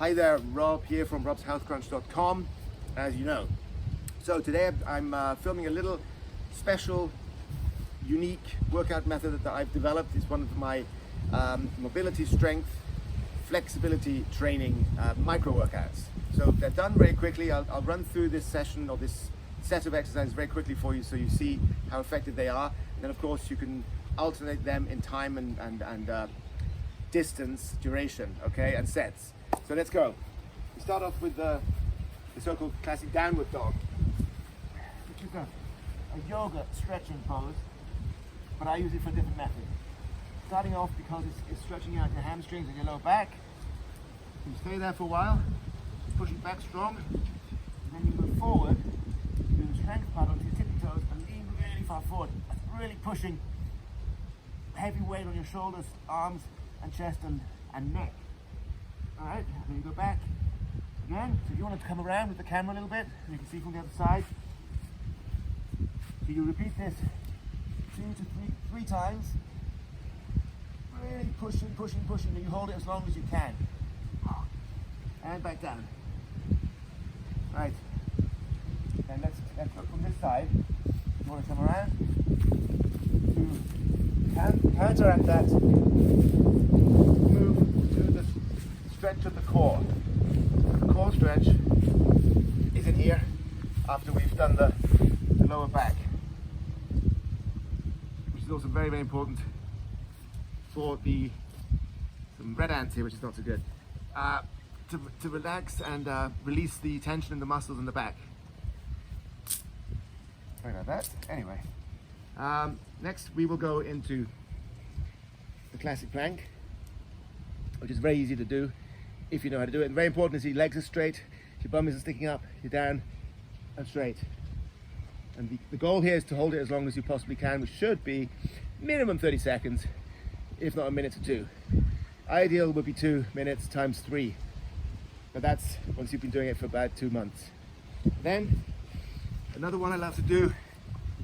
Hi there, Rob here from robshealthcrunch.com, as you know. So today I'm filming a little special, unique workout method that I've developed. It's one of my mobility, strength, flexibility training micro workouts. So they're done very quickly. I'll run through this session or this set of exercises very quickly for you so you see how effective they are. And then of course you can alternate them in time and distance, duration, okay, and sets. So let's go. We start off with the so-called classic downward dog, which is a yoga stretching pose, but I use it for a different method. Starting off because it's stretching out your hamstrings and your lower back. You stay there for a while, pushing back strong, and then you move forward, do the strength part onto your tippy toes and lean really far forward. That's really pushing heavy weight on your shoulders, arms, and chest and neck. Alright, then you go back again. So if you want to come around with the camera a little bit, you can see from the other side. So you repeat this 2 to 3 times. Really pushing, and you hold it as long as you can. And back down. Right. Then let's look from this side. You want to come around to counteract that. Move to the stretch of the core. The core stretch is in here after we've done the lower back, which is also very, very important for some red ants here, which is not so good, to relax and release the tension in the muscles in the back. Sorry about that. Anyway, next we will go into the classic plank, which is very easy to do if you know how to do it. And very important is your legs are straight, your bum isn't sticking up, you're down and straight. And the goal here is to hold it as long as you possibly can, which should be minimum 30 seconds, if not a minute or 2. Ideal would be 2 minutes times 3, but that's once you've been doing it for about 2 months. Then another one I love to do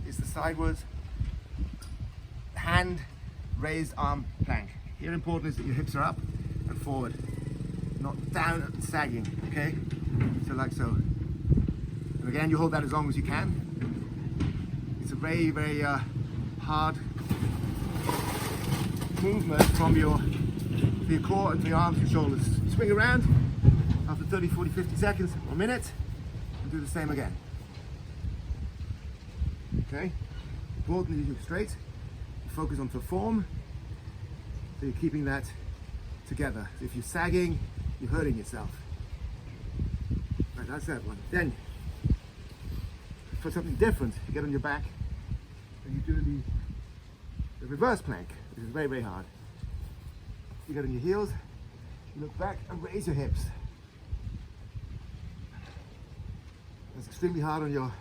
is the sideways hand raised arm plank. Here important is that your hips are up and forward, not down and sagging, okay? So like so. And again, you hold that as long as you can. It's a very, very hard movement from your core and your arms and shoulders. Swing around after 30, 40, 50 seconds or a minute and do the same again. Okay? Important that you're straight, you focus on the form, so you're keeping that together. So if you're sagging, you're hurting yourself. Right, that's that one. Then, for something different, you get on your back and you do the reverse plank, which is very, very hard. You get on your heels, you look back and raise your hips. That's extremely hard on your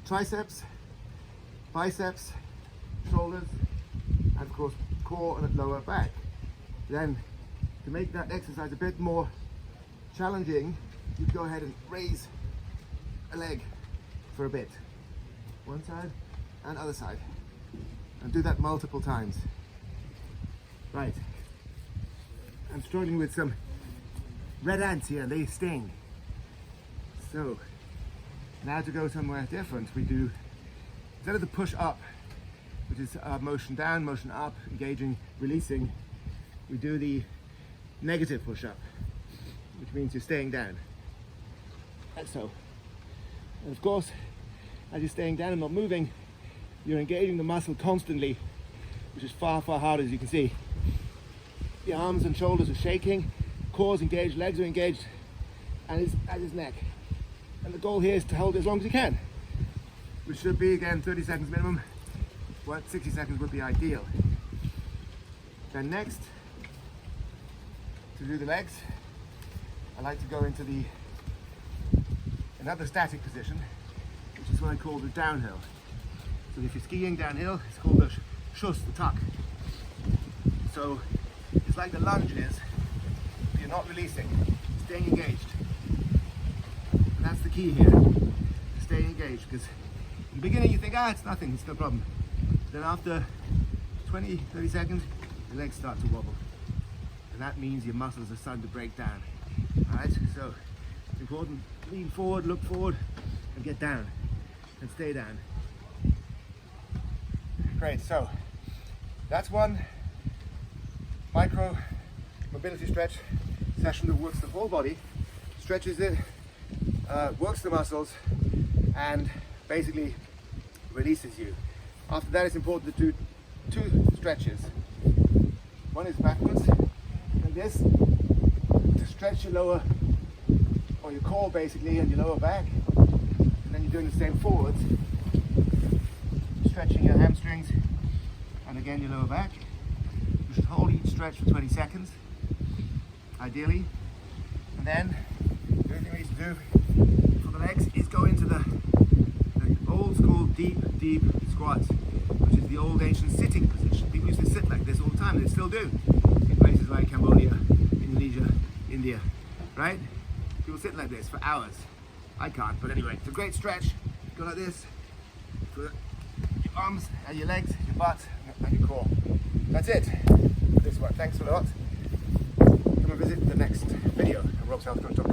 triceps, biceps, shoulders, and of course core and lower back. Then to make that exercise a bit more challenging, you go ahead and raise a leg for a bit. One side and other side. And do that multiple times. Right. I'm struggling with some red ants here, they sting. So now to go somewhere different, we do, instead of the push up, which is motion down, motion up, engaging, releasing, we do the negative push up, which means you're staying down, like so. And of course, as you're staying down and not moving, you're engaging the muscle constantly, which is far, far harder, as you can see. The arms and shoulders are shaking, core's engaged, legs are engaged, and his neck. And the goal here is to hold it as long as you can, which should be, again, 30 seconds minimum. 60 seconds would be ideal. Then next, to do the legs, I like to go into another static position, which is what I call the downhill. So if you're skiing downhill, it's called the schuss, the tuck. So it's like the lunge is, but you're not releasing, staying engaged. And that's the key here, staying engaged, because in the beginning you think, it's nothing, it's no problem. Then after 20, 30 seconds, the legs start to wobble. And that means your muscles are starting to break down. Alright, so it's important, lean forward, look forward, and get down, and stay down. Great, so that's one micro mobility stretch session that works the whole body, stretches it, works the muscles, and basically releases you. After that, it's important to do 2 stretches. One is backwards, like this, to stretch your lower, or your core basically, and your lower back. And then you're doing the same forwards, stretching your hamstrings, and again your lower back. You should hold each stretch for 20 seconds, ideally. And then, the only thing we need to do for the legs is go into the old school deep squat, which is the old ancient sitting position. People used to sit like this all the time, they still do in places like Cambodia, Indonesia, India, right? People sit like this for hours. I can't, but anyway, it's a great stretch. Go like this for your arms and your legs, your butt and your core. That's it for this one. Thanks a lot. Come and visit the next video at robshealth.com.